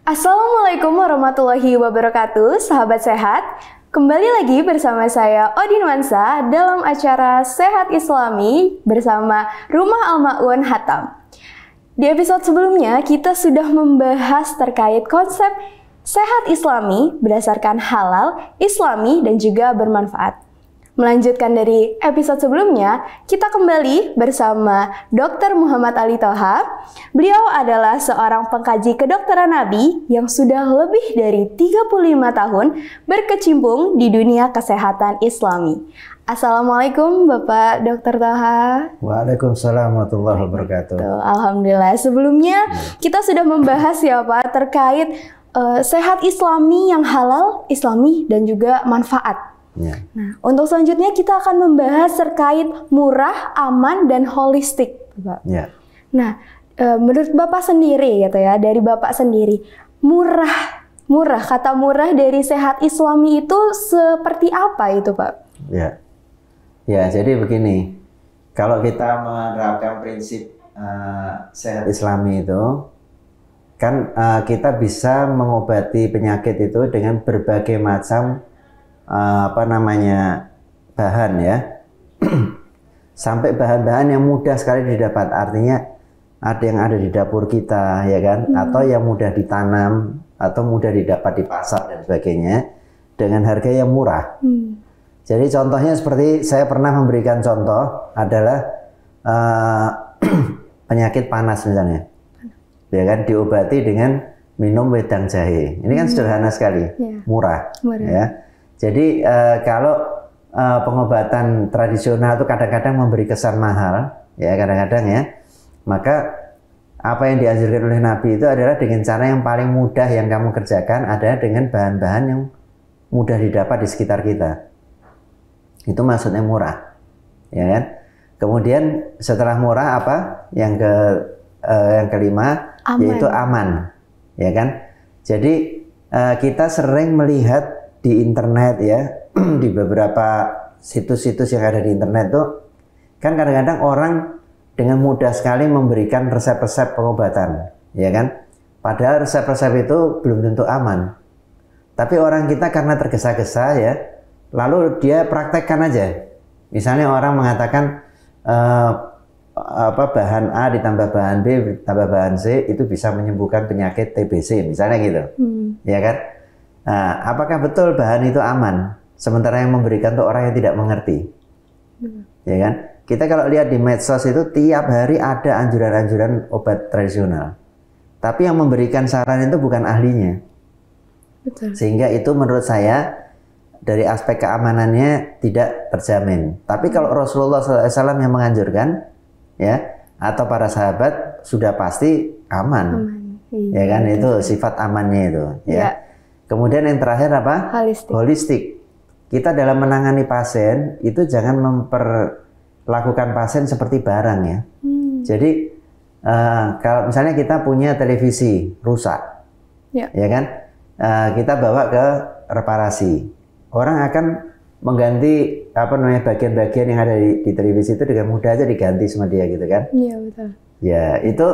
Assalamualaikum warahmatullahi wabarakatuh, sahabat sehat. Kembali lagi bersama saya Odin Wansa dalam acara Sehat Islami bersama Rumah Al-Ma'un Hatam. Di episode sebelumnya kita sudah membahas terkait konsep sehat Islami berdasarkan halal, Islami, dan juga bermanfaat. Melanjutkan dari episode sebelumnya, kita kembali bersama Dr. Muhammad Ali Toha. Beliau adalah seorang pengkaji kedokteran Nabi yang sudah lebih dari 35 tahun berkecimpung di dunia kesehatan Islami. Assalamualaikum Bapak Dr. Toha. Waalaikumsalam warahmatullahi wabarakatuh. Alhamdulillah. Sebelumnya kita sudah membahas ya Pak terkait sehat Islami yang halal, Islami, dan juga manfaat. Ya. Nah, untuk selanjutnya kita akan membahas terkait murah, aman, dan holistik, Bapak. Ya. Nah, menurut Bapak sendiri, gitu ya, dari Bapak sendiri, kata murah dari sehat Islami itu seperti apa itu, Pak? Ya, ya. Jadi begini, kalau kita menerapkan prinsip sehat Islami itu, kan kita bisa mengobati penyakit itu dengan berbagai macam bahan ya. Sampai bahan-bahan yang mudah sekali didapat, artinya ada yang ada di dapur kita ya kan, atau yang mudah ditanam atau mudah didapat di pasar dan sebagainya dengan harga yang murah. Jadi contohnya seperti saya pernah memberikan contoh adalah penyakit panas misalnya, ya kan, diobati dengan minum wedang jahe. Ini kan sederhana sekali, murah. Ya. Jadi kalau pengobatan tradisional itu kadang-kadang memberi kesan mahal, ya kadang-kadang ya, maka apa yang dianjurkan oleh Nabi itu adalah dengan cara yang paling mudah yang kamu kerjakan adalah dengan bahan-bahan yang mudah didapat di sekitar kita. Itu maksudnya murah, ya kan? Kemudian setelah murah apa? Yang kelima yaitu aman, ya kan? Jadi kita sering melihat di internet ya, di beberapa situs-situs yang ada di internet tuh kan kadang-kadang orang dengan mudah sekali memberikan resep-resep pengobatan, ya kan? Padahal resep-resep itu belum tentu aman. Tapi orang kita karena tergesa-gesa ya, lalu dia praktekkan aja. Misalnya orang mengatakan bahan A ditambah bahan B ditambah bahan C itu bisa menyembuhkan penyakit TBC misalnya gitu, ya kan? Nah, apakah betul bahan itu aman? Sementara yang memberikan itu orang yang tidak mengerti, ya kan? Kita kalau lihat di medsos itu tiap hari ada anjuran-anjuran obat tradisional, tapi yang memberikan saran itu bukan ahlinya. Betul. Sehingga itu menurut saya dari aspek keamanannya tidak terjamin. Tapi kalau Rasulullah SAW yang menganjurkan, ya, atau para sahabat sudah pasti aman. Ya kan, itu sifat amannya itu, ya. Kemudian yang terakhir apa? Holistik. Kita dalam menangani pasien itu jangan memperlakukan pasien seperti barang ya. Jadi kalau misalnya kita punya televisi rusak, ya kan, kita bawa ke reparasi. Orang akan mengganti bagian-bagian yang ada di televisi itu dengan mudah aja diganti sama dia gitu kan? Iya betul. Ya itu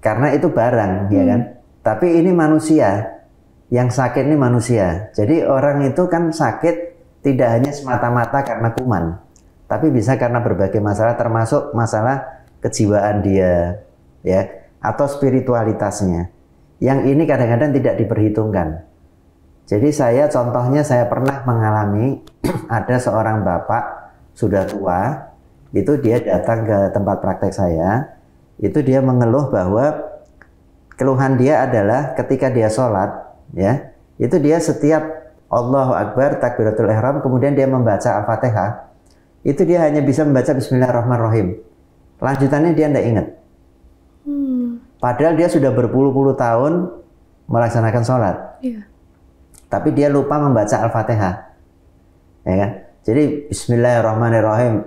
karena itu barang, ya kan. Tapi ini manusia. Yang sakit ini manusia. Jadi orang itu kan sakit tidak hanya semata-mata karena kuman, tapi bisa karena berbagai masalah termasuk masalah kejiwaan dia, ya, atau spiritualitasnya. Yang ini kadang-kadang tidak diperhitungkan. Jadi contohnya saya pernah mengalami ada seorang bapak sudah tua, itu dia datang ke tempat praktek saya, itu dia mengeluh bahwa keluhan dia adalah ketika dia sholat, ya, itu dia setiap Allahu Akbar, takbiratul ihram, kemudian dia membaca Al-Fatihah, itu dia hanya bisa membaca Bismillahirrahmanirrahim. Lanjutannya dia tidak ingat. Padahal dia sudah berpuluh-puluh tahun melaksanakan sholat. Tapi dia lupa membaca Al-Fatihah, ya kan? Jadi Bismillahirrahmanirrahim,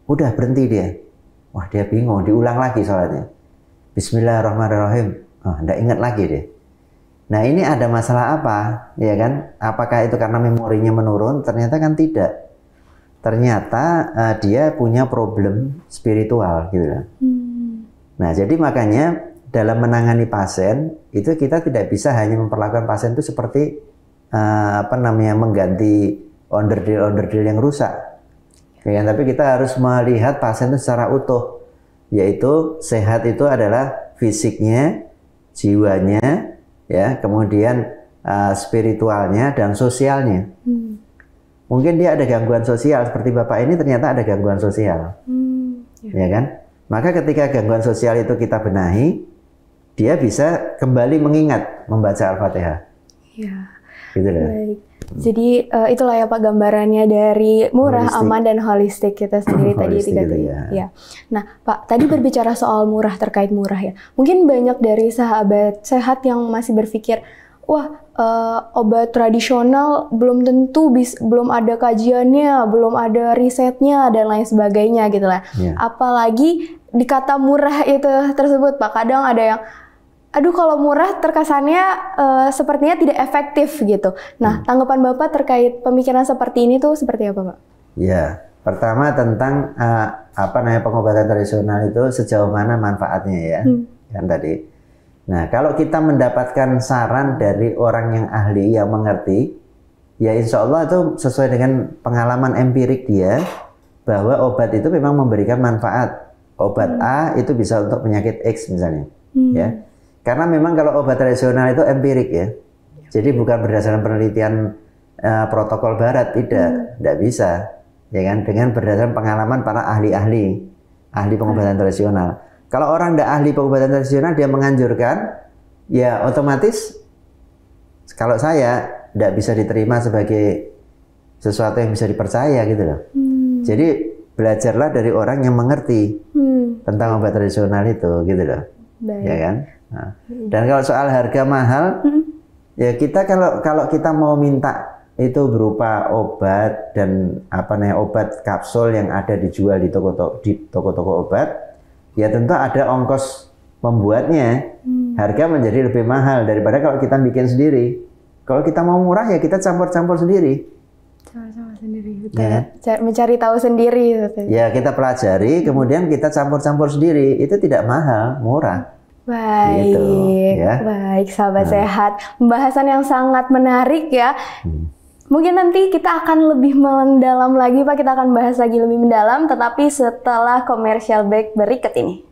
udah berhenti dia. Wah, dia bingung, diulang lagi sholatnya. Bismillahirrahmanirrahim, tidak ingat lagi deh. Nah, ini ada masalah apa, ya kan? Apakah itu karena memorinya menurun? Ternyata kan tidak. Ternyata dia punya problem spiritual gitu. Nah, jadi makanya dalam menangani pasien itu kita tidak bisa hanya memperlakukan pasien itu seperti mengganti onderdil yang rusak, ya, tapi kita harus melihat pasien itu secara utuh, yaitu sehat itu adalah fisiknya, jiwanya, ya, kemudian spiritualnya dan sosialnya. Mungkin dia ada gangguan sosial seperti Bapak ini, ternyata ada gangguan sosial, ya kan? Maka ketika gangguan sosial itu kita benahi, dia bisa kembali mengingat membaca Al-Fatihah. Ya. Gitu loh. Baik. Jadi itulah ya Pak gambarannya dari murah, holistik, aman dan holistik kita sendiri tadi tiga gitu, ya. Nah Pak, tadi berbicara soal murah, terkait murah ya. Mungkin banyak dari sahabat sehat yang masih berpikir, wah obat tradisional belum tentu belum ada kajiannya, belum ada risetnya dan lain sebagainya gitu lah. Yeah. Apalagi di kata murah itu tersebut Pak, kadang ada yang aduh kalau murah terkesannya sepertinya tidak efektif gitu. Nah, tanggapan Bapak terkait pemikiran seperti ini tuh seperti apa, Pak? Ya, pertama tentang pengobatan tradisional itu sejauh mana manfaatnya ya, kan tadi. Nah, kalau kita mendapatkan saran dari orang yang ahli, yang mengerti, ya insya Allah itu sesuai dengan pengalaman empirik dia, bahwa obat itu memang memberikan manfaat. Obat A itu bisa untuk penyakit X misalnya, ya. Karena memang kalau obat tradisional itu empirik ya, jadi bukan berdasarkan penelitian protokol barat, tidak bisa, ya kan, dengan berdasarkan pengalaman para ahli pengobatan tradisional. Kalau orang tidak ahli pengobatan tradisional, dia menganjurkan, ya otomatis kalau saya tidak bisa diterima sebagai sesuatu yang bisa dipercaya gitu loh. Jadi belajarlah dari orang yang mengerti tentang obat tradisional itu gitu loh. Baik. Ya kan? Nah, dan kalau soal harga mahal, ya kita kalau kita mau minta itu berupa obat dan obat kapsul yang ada dijual di toko-toko obat, ya tentu ada ongkos membuatnya, harga menjadi lebih mahal daripada kalau kita bikin sendiri. Kalau kita mau murah ya kita campur-campur sendiri. Campur-campur sendiri, kita mencari tahu sendiri. Ya kita pelajari, kemudian kita campur-campur sendiri, itu tidak mahal, murah. Baik, gitu, ya. Baik sahabat sehat, pembahasan yang sangat menarik ya. Mungkin nanti kita akan lebih mendalam lagi Pak, kita akan bahas lagi lebih mendalam, tetapi setelah commercial break berikut ini.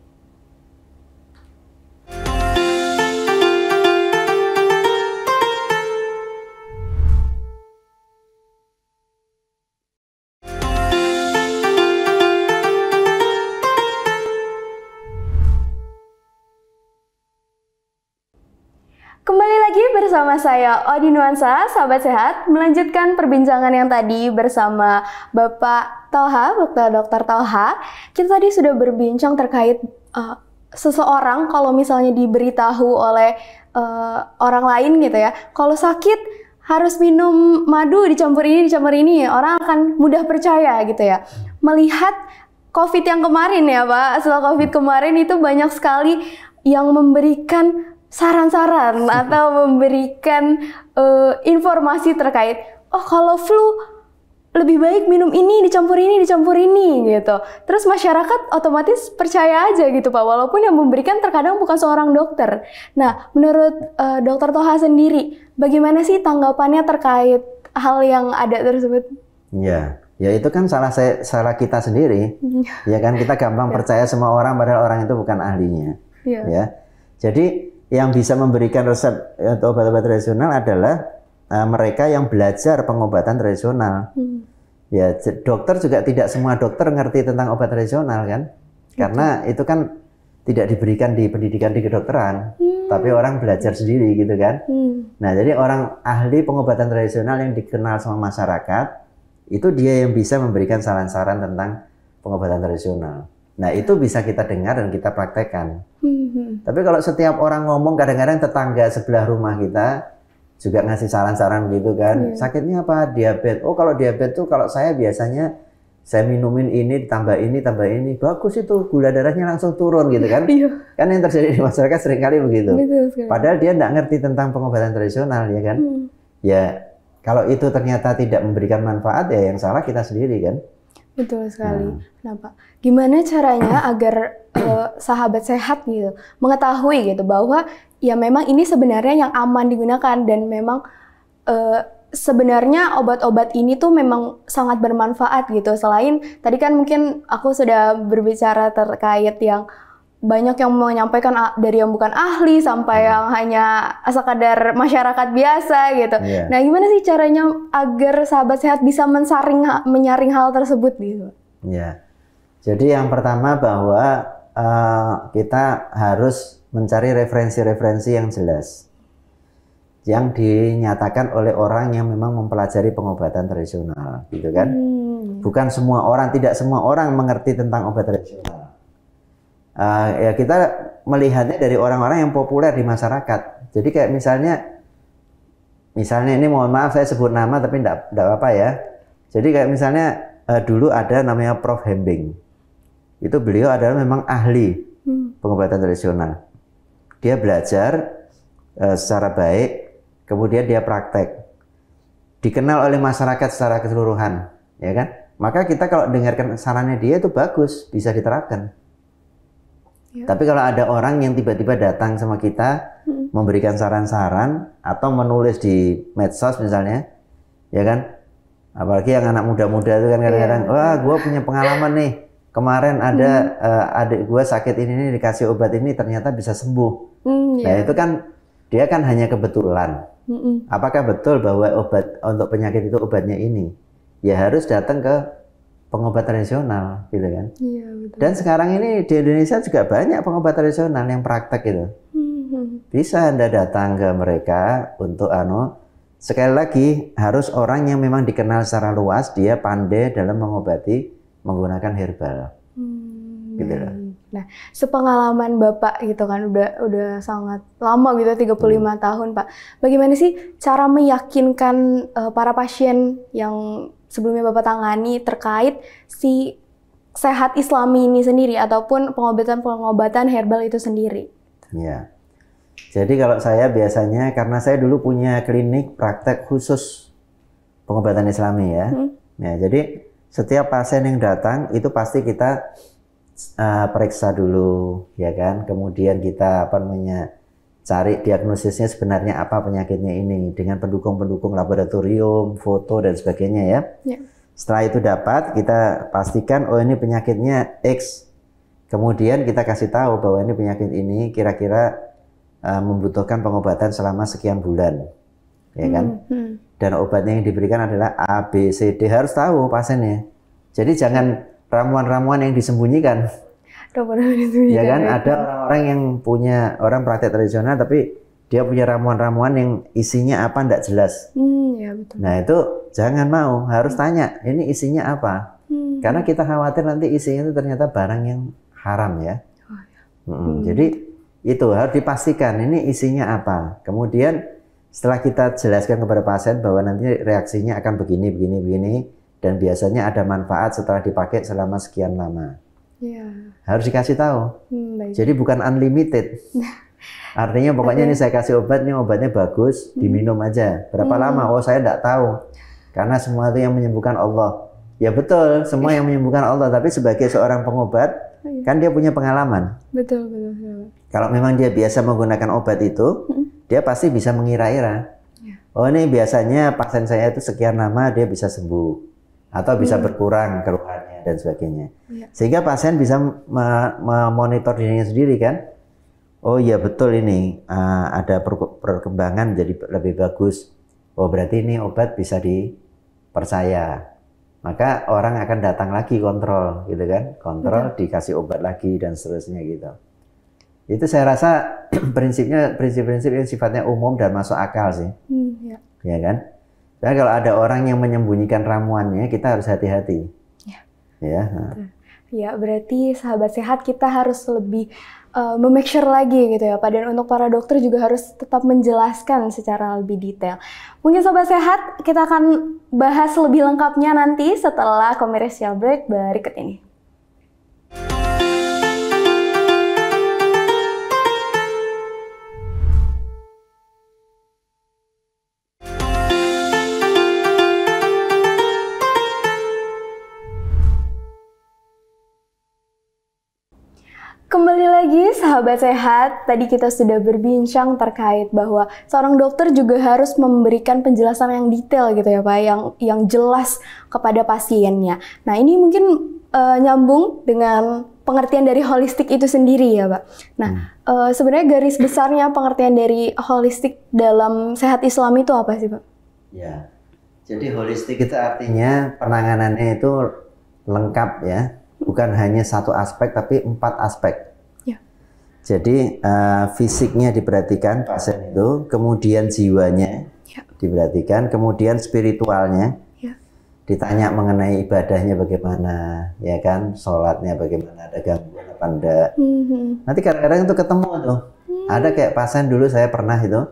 Kembali lagi bersama saya Odi Nuansa, sahabat sehat, melanjutkan perbincangan yang tadi bersama Bapak Thalha, Dr. Thalha. Kita tadi sudah berbincang terkait seseorang kalau misalnya diberitahu oleh orang lain gitu ya, kalau sakit harus minum madu dicampur ini, orang akan mudah percaya gitu ya. Melihat COVID yang kemarin ya Pak, setelah COVID kemarin itu banyak sekali yang memberikan saran-saran atau memberikan informasi terkait, oh kalau flu lebih baik minum ini dicampur ini gitu. Terus masyarakat otomatis percaya aja gitu Pak, walaupun yang memberikan terkadang bukan seorang dokter. Nah, menurut Dr. Thalha sendiri, bagaimana sih tanggapannya terkait hal yang ada tersebut? Ya itu kan salah kita sendiri. Ya kan, kita gampang percaya semua orang padahal orang itu bukan ahlinya. Ya. Jadi yang bisa memberikan resep atau obat-obat tradisional adalah mereka yang belajar pengobatan tradisional. Ya, dokter juga tidak semua dokter ngerti tentang obat tradisional kan, karena itu kan tidak diberikan di pendidikan di kedokteran, tapi orang belajar sendiri gitu kan. Nah, jadi orang ahli pengobatan tradisional yang dikenal sama masyarakat, itu dia yang bisa memberikan saran-saran tentang pengobatan tradisional. Nah, itu bisa kita dengar dan kita praktekkan. Tapi kalau setiap orang ngomong, kadang-kadang tetangga sebelah rumah kita juga ngasih saran-saran gitu kan. Sakitnya apa? Diabetes. Oh, kalau diabetes tuh kalau saya biasanya saya minumin ini, tambah ini. Bagus itu, gula darahnya langsung turun gitu kan. Kan yang terjadi di masyarakat seringkali begitu. Padahal dia nggak ngerti tentang pengobatan tradisional ya kan. Ya, kalau itu ternyata tidak memberikan manfaat, ya yang salah kita sendiri kan. Betul sekali. Kenapa? Gimana caranya agar sahabat sehat gitu mengetahui gitu bahwa ya memang ini sebenarnya yang aman digunakan dan memang sebenarnya obat-obat ini tuh memang sangat bermanfaat gitu. Selain tadi kan mungkin aku sudah berbicara terkait yang banyak yang menyampaikan dari yang bukan ahli sampai yang hanya sekadar masyarakat biasa gitu. Yeah. Nah, gimana sih caranya agar sahabat sehat bisa menyaring hal tersebut gitu? Ya, jadi yang pertama bahwa kita harus mencari referensi-referensi yang jelas, yang dinyatakan oleh orang yang memang mempelajari pengobatan tradisional, gitu kan? Bukan semua orang, tidak semua orang mengerti tentang obat tradisional. Ya kita melihatnya dari orang-orang yang populer di masyarakat. Jadi kayak misalnya ini mohon maaf saya sebut nama tapi enggak apa-apa ya. Jadi kayak misalnya dulu ada namanya Prof. Hembing. Itu beliau adalah memang ahli pengobatan tradisional. Dia belajar secara baik, kemudian dia praktek. Dikenal oleh masyarakat secara keseluruhan, ya kan? Maka kita kalau dengarkan sarannya dia itu bagus, bisa diterapkan. Ya. Tapi kalau ada orang yang tiba-tiba datang sama kita memberikan saran-saran atau menulis di medsos misalnya, ya kan? Apalagi yang anak muda-muda itu kan kadang-kadang, wah gue punya pengalaman nih, kemarin ada adik gue sakit ini dikasih obat ini ternyata bisa sembuh. Nah itu kan dia kan hanya kebetulan. Apakah betul bahwa obat untuk penyakit itu obatnya ini? Ya harus datang ke pengobat tradisional, gitu kan? Iya, betul. Dan sekarang ini di Indonesia juga banyak pengobat tradisional yang praktek gitu. Bisa Anda datang ke mereka untuk sekali lagi harus orang yang memang dikenal secara luas, dia pandai dalam mengobati menggunakan herbal. Gitu loh. Nah, sepengalaman Bapak gitu kan udah sangat lama gitu 35 tahun, Pak. Bagaimana sih cara meyakinkan para pasien yang sebelumnya Bapak tangani terkait si sehat Islami ini sendiri ataupun pengobatan herbal itu sendiri? Ya. Jadi kalau saya biasanya karena saya dulu punya klinik praktek khusus pengobatan Islami ya. Ya, jadi setiap pasien yang datang itu pasti kita periksa dulu, ya kan. Kemudian kita cari diagnosisnya sebenarnya apa penyakitnya ini dengan pendukung-pendukung laboratorium, foto dan sebagainya ya. Setelah itu dapat, kita pastikan oh ini penyakitnya X. Kemudian kita kasih tahu bahwa ini penyakit ini kira-kira membutuhkan pengobatan selama sekian bulan, ya kan? Dan obatnya yang diberikan adalah A, B, C, D. Harus tahu pasiennya. Jadi jangan ramuan-ramuan yang disembunyikan. Ya kan, ada orang-orang yang punya orang praktek tradisional tapi dia punya ramuan-ramuan yang isinya apa enggak jelas. Ya, betul. Nah itu jangan mau, harus tanya ini isinya apa. Karena kita khawatir nanti isinya itu ternyata barang yang haram ya. Jadi itu harus dipastikan ini isinya apa. Kemudian setelah kita jelaskan kepada pasien bahwa nanti reaksinya akan begini dan biasanya ada manfaat setelah dipakai selama sekian lama. Ya. Harus dikasih tahu. Jadi bukan unlimited. Artinya pokoknya ini saya kasih obat, ini obatnya bagus, diminum aja. Berapa lama? Oh saya enggak tahu. Karena semua itu yang menyembuhkan Allah. Ya betul, semua yang menyembuhkan Allah. Tapi sebagai seorang pengobat, kan dia punya pengalaman. Betul. Kalau memang dia biasa menggunakan obat itu, dia pasti bisa mengira-ira. Oh ini biasanya pasien saya itu sekian lama dia bisa sembuh. Atau bisa berkurang keluhannya dan sebagainya. Sehingga pasien bisa memonitor dirinya sendiri kan. Oh iya betul ini ada perkembangan jadi lebih bagus. Oh berarti ini obat bisa dipercaya. Maka orang akan datang lagi kontrol gitu kan. Kontrol dikasih obat lagi dan seterusnya gitu. Itu saya rasa prinsip-prinsip yang sifatnya umum dan masuk akal sih. Ya kan? Dan kalau ada orang yang menyembunyikan ramuannya, kita harus hati-hati. Ya, berarti sahabat sehat kita harus lebih memake sure lagi gitu ya Pak. Dan untuk para dokter juga harus tetap menjelaskan secara lebih detail. Mungkin sahabat sehat kita akan bahas lebih lengkapnya nanti setelah commercial break berikut ini. lagi sahabat sehat, tadi kita sudah berbincang terkait bahwa seorang dokter juga harus memberikan penjelasan yang detail gitu ya Pak, yang jelas kepada pasiennya. Nah ini mungkin nyambung dengan pengertian dari holistik itu sendiri ya Pak. Nah sebenarnya garis besarnya pengertian dari holistik dalam sehat Islam itu apa sih Pak? Ya, jadi holistik itu artinya penanganannya itu lengkap ya, bukan hanya satu aspek tapi 4 aspek. Jadi fisiknya diperhatikan pasien itu, kemudian jiwanya diperhatikan, kemudian spiritualnya, ditanya mengenai ibadahnya bagaimana, ya kan, sholatnya bagaimana, ada gangguan apa enggak. Nanti kadang-kadang itu ketemu tuh, ada kayak pasien dulu saya pernah itu,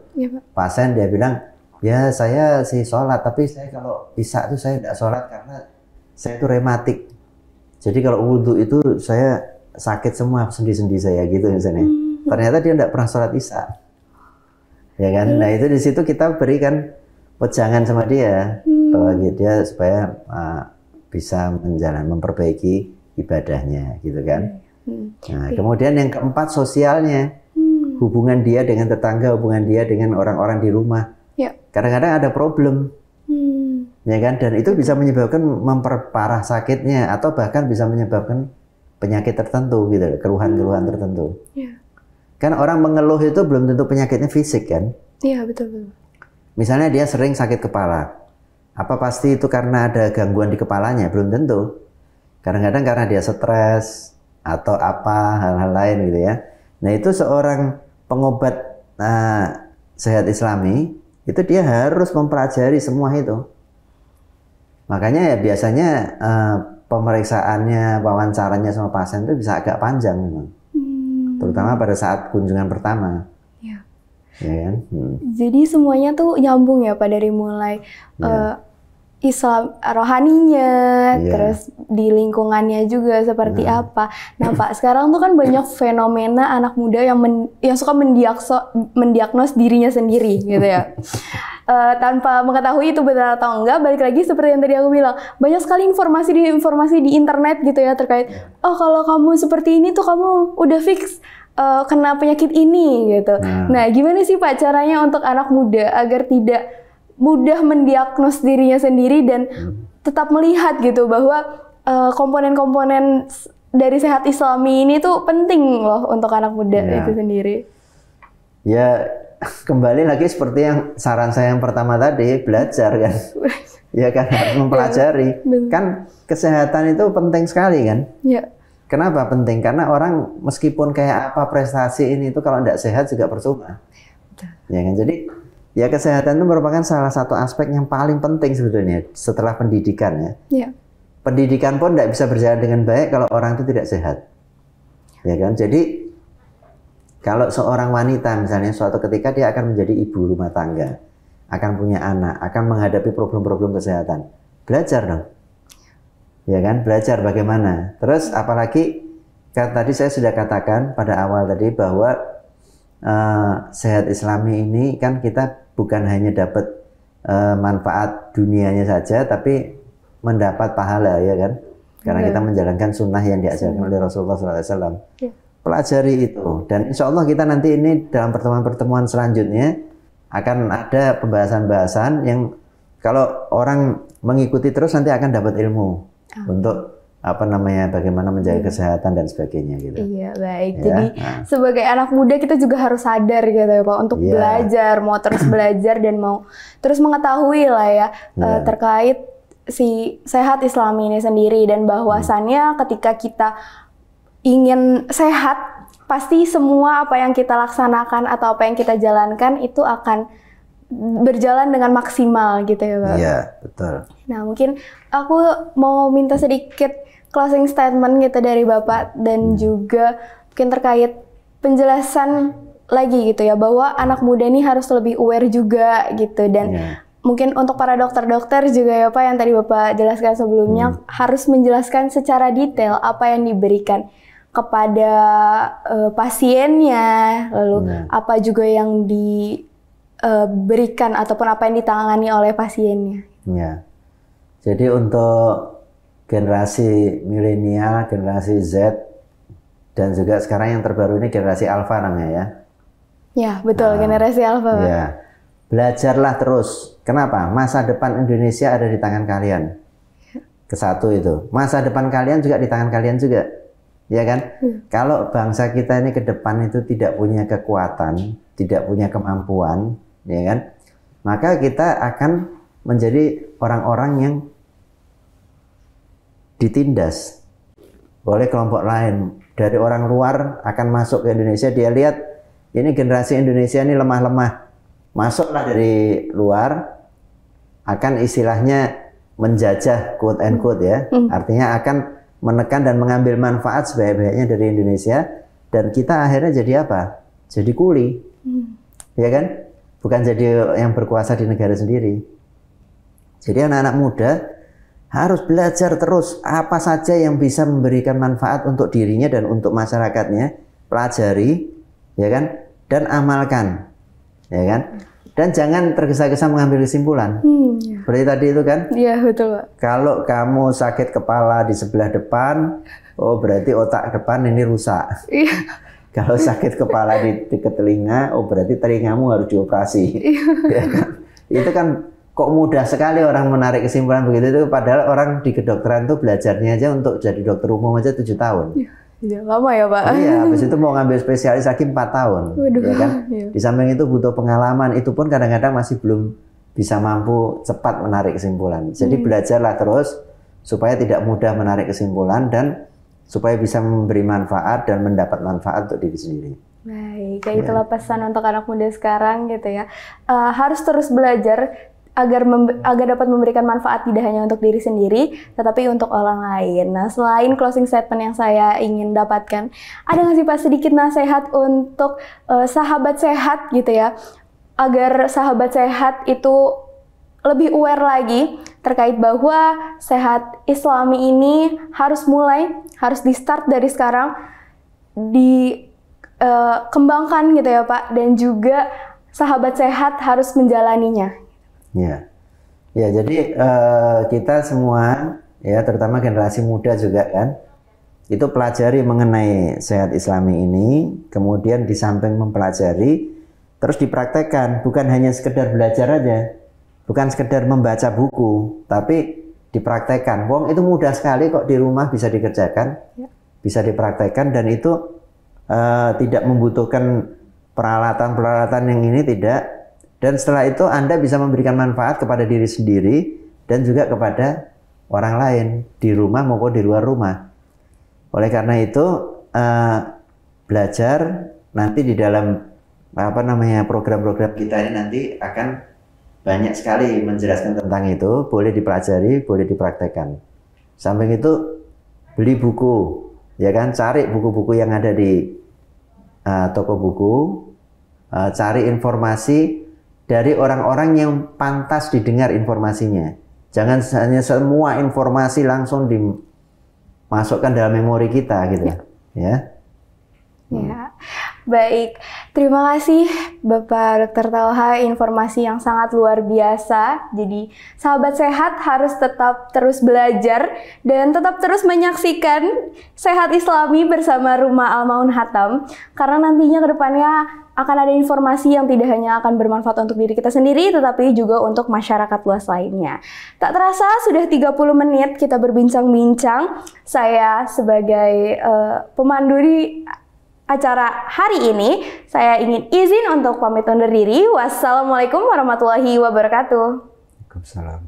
pasien dia bilang, ya saya sih sholat, tapi saya kalau isya itu saya tidak sholat karena saya itu rematik. Jadi kalau wudhu itu saya sakit semua sendi-sendi saya gitu misalnya. Ternyata dia tidak pernah sholat isya, ya kan? Nah itu di situ kita berikan wejangan sama dia bahwa dia supaya bisa memperbaiki ibadahnya, gitu kan? Nah kemudian yang keempat sosialnya, hubungan dia dengan tetangga, hubungan dia dengan orang-orang di rumah. Kadang-kadang ada problem, ya kan? Dan itu bisa menyebabkan memperparah sakitnya atau bahkan bisa menyebabkan penyakit tertentu gitu, keluhan-keluhan tertentu. Kan orang mengeluh itu belum tentu penyakitnya fisik kan? Iya betul. Misalnya dia sering sakit kepala, apa pasti itu karena ada gangguan di kepalanya? Belum tentu. Kadang-kadang karena dia stres atau apa hal-hal lain gitu ya. Nah itu seorang pengobat sehat Islami itu dia harus mempelajari semua itu. Makanya ya biasanya pemeriksaannya, wawancaranya sama pasien itu bisa agak panjang memang. Terutama pada saat kunjungan pertama. Ya kan? Jadi semuanya tuh nyambung ya Pak, dari mulai Islam rohaninya, terus di lingkungannya juga seperti apa. Nah Pak, sekarang tuh kan banyak fenomena anak muda yang suka mendiagnos dirinya sendiri gitu ya. Tanpa mengetahui itu benar atau enggak, balik lagi seperti yang tadi aku bilang, banyak sekali informasi di internet gitu ya terkait, oh kalau kamu seperti ini tuh kamu udah fix kena penyakit ini gitu. Nah gimana sih Pak caranya untuk anak muda agar tidak mudah mendiagnos dirinya sendiri dan tetap melihat gitu bahwa komponen-komponen dari sehat Islami ini tuh penting loh untuk anak muda itu sendiri. Ya kembali lagi seperti yang saran saya yang pertama tadi, belajar kan. Ya kan, harus mempelajari. Kan kesehatan itu penting sekali kan. Kenapa penting? Karena orang meskipun kayak apa prestasi ini itu kalau tidak sehat juga percuma. Ya kan, jadi ya kesehatan itu merupakan salah satu aspek yang paling penting sebetulnya setelah pendidikan ya. Pendidikan pun tidak bisa berjalan dengan baik kalau orang itu tidak sehat. Ya kan, jadi kalau seorang wanita misalnya suatu ketika dia akan menjadi ibu rumah tangga, akan punya anak, akan menghadapi problem-problem kesehatan, belajar dong, ya kan? Belajar bagaimana. Terus apalagi kan tadi saya sudah katakan pada awal tadi bahwa sehat Islami ini kan kita bukan hanya dapat manfaat dunianya saja, tapi mendapat pahala ya kan? Karena kita menjalankan sunnah yang diajarkan oleh Rasulullah SAW. Pelajari itu, dan insya Allah kita nanti ini dalam pertemuan-pertemuan selanjutnya akan ada pembahasan-pembahasan yang kalau orang mengikuti terus nanti akan dapat ilmu untuk bagaimana menjaga kesehatan dan sebagainya gitu. Iya baik. Ya, jadi sebagai anak muda kita juga harus sadar gitu ya Pak untuk belajar, mau terus belajar dan mau terus mengetahui lah ya terkait si sehat Islami ini sendiri, dan bahwasannya ketika kita ingin sehat, pasti semua apa yang kita laksanakan atau apa yang kita jalankan itu akan berjalan dengan maksimal gitu ya Pak. Iya, betul. Nah mungkin aku mau minta sedikit closing statement gitu dari Bapak dan juga mungkin terkait penjelasan lagi gitu ya, bahwa anak muda ini harus lebih aware juga gitu, dan mungkin untuk para dokter-dokter juga ya Pak yang tadi Bapak jelaskan sebelumnya harus menjelaskan secara detail apa yang diberikan kepada pasiennya, lalu apa juga yang diberikan ataupun apa yang ditangani oleh pasiennya. Ya, jadi untuk generasi milenial, generasi Z Dan juga sekarang yang terbaru ini generasi Alpha namanya ya. Ya, betul, generasi Alpha, Pak. Ya. Belajarlah terus. Kenapa? Masa depan Indonesia ada di tangan kalian. Kesatu itu. Masa depan kalian juga di tangan kalian juga. Ya kan? Kalau bangsa kita ini ke depan itu tidak punya kekuatan, tidak punya kemampuan, ya kan? Maka kita akan menjadi orang-orang yang ditindas oleh kelompok lain. Dari orang luar akan masuk ke Indonesia, dia lihat ini generasi Indonesia ini lemah-lemah. Masuklah dari luar, akan istilahnya menjajah, quote and quote ya. Artinya akan menekan dan mengambil manfaat sebaik-baiknya dari Indonesia. Dan kita akhirnya jadi apa? Jadi kuli. Ya kan? Bukan jadi yang berkuasa di negara sendiri. Jadi anak-anak muda harus belajar terus apa saja yang bisa memberikan manfaat untuk dirinya dan untuk masyarakatnya. Pelajari, ya kan? Dan amalkan, ya kan? Dan jangan tergesa-gesa mengambil kesimpulan. Seperti tadi itu kan? Iya, betul, Pak. Kalau kamu sakit kepala di sebelah depan, oh berarti otak depan ini rusak. Iya. Kalau sakit kepala di dekat telinga, oh berarti telingamu harus dioperasi. Ya kan? Itu kan kok mudah sekali orang menarik kesimpulan begitu itu, padahal orang di kedokteran tuh belajarnya aja untuk jadi dokter umum aja 7 tahun. Iya, lama ya, Pak. Iya, habis itu mau ngambil spesialis lagi 4 tahun. Waduh, ya kan? iya. Di samping itu butuh pengalaman, itu pun kadang-kadang masih belum bisa mampu cepat menarik kesimpulan. Jadi belajarlah terus supaya tidak mudah menarik kesimpulan dan supaya bisa memberi manfaat dan mendapat manfaat untuk diri sendiri. Baik, kayak itulah pesan untuk anak muda sekarang gitu ya. Harus terus belajar agar dapat memberikan manfaat tidak hanya untuk diri sendiri, tetapi untuk orang lain. Nah, selain closing statement yang saya ingin dapatkan, ada nggak sih Pak sedikit nasihat untuk sahabat sehat gitu ya, agar sahabat sehat itu lebih aware lagi terkait bahwa sehat Islami ini harus di start dari sekarang, dikembangkan gitu ya Pak, dan juga sahabat sehat harus menjalaninya. Ya, ya jadi kita semua ya terutama generasi muda juga kan itu pelajari mengenai sehat Islami ini, kemudian di samping mempelajari terus dipraktekkan, bukan hanya sekedar belajar aja, bukan sekedar membaca buku, tapi dipraktekkan. Wong itu mudah sekali kok di rumah bisa dikerjakan, bisa dipraktekkan dan itu tidak membutuhkan peralatan-peralatan yang ini tidak. Dan setelah itu Anda bisa memberikan manfaat kepada diri sendiri dan juga kepada orang lain di rumah maupun di luar rumah. Oleh karena itu belajar nanti di dalam program-program kita ini nanti akan banyak sekali menjelaskan tentang itu, boleh dipelajari, boleh dipraktekkan. Samping itu beli buku, ya kan, cari buku-buku yang ada di toko buku, cari informasi dari orang-orang yang pantas didengar informasinya. Jangan hanya semua informasi langsung dimasukkan dalam memori kita gitu. Ya. Ya. Baik, terima kasih Bapak Dr. Talha, informasi yang sangat luar biasa. Jadi sahabat sehat harus tetap terus belajar dan tetap terus menyaksikan Sehat Islami bersama Rumah Al-Maun Hatam, karena nantinya ke depannya akan ada informasi yang tidak hanya akan bermanfaat untuk diri kita sendiri, tetapi juga untuk masyarakat luas lainnya. Tak terasa sudah 30 menit kita berbincang-bincang. Saya sebagai pemandu di acara hari ini, saya ingin izin untuk pamit undur diri. Wassalamualaikum warahmatullahi wabarakatuh. Waalaikumsalam.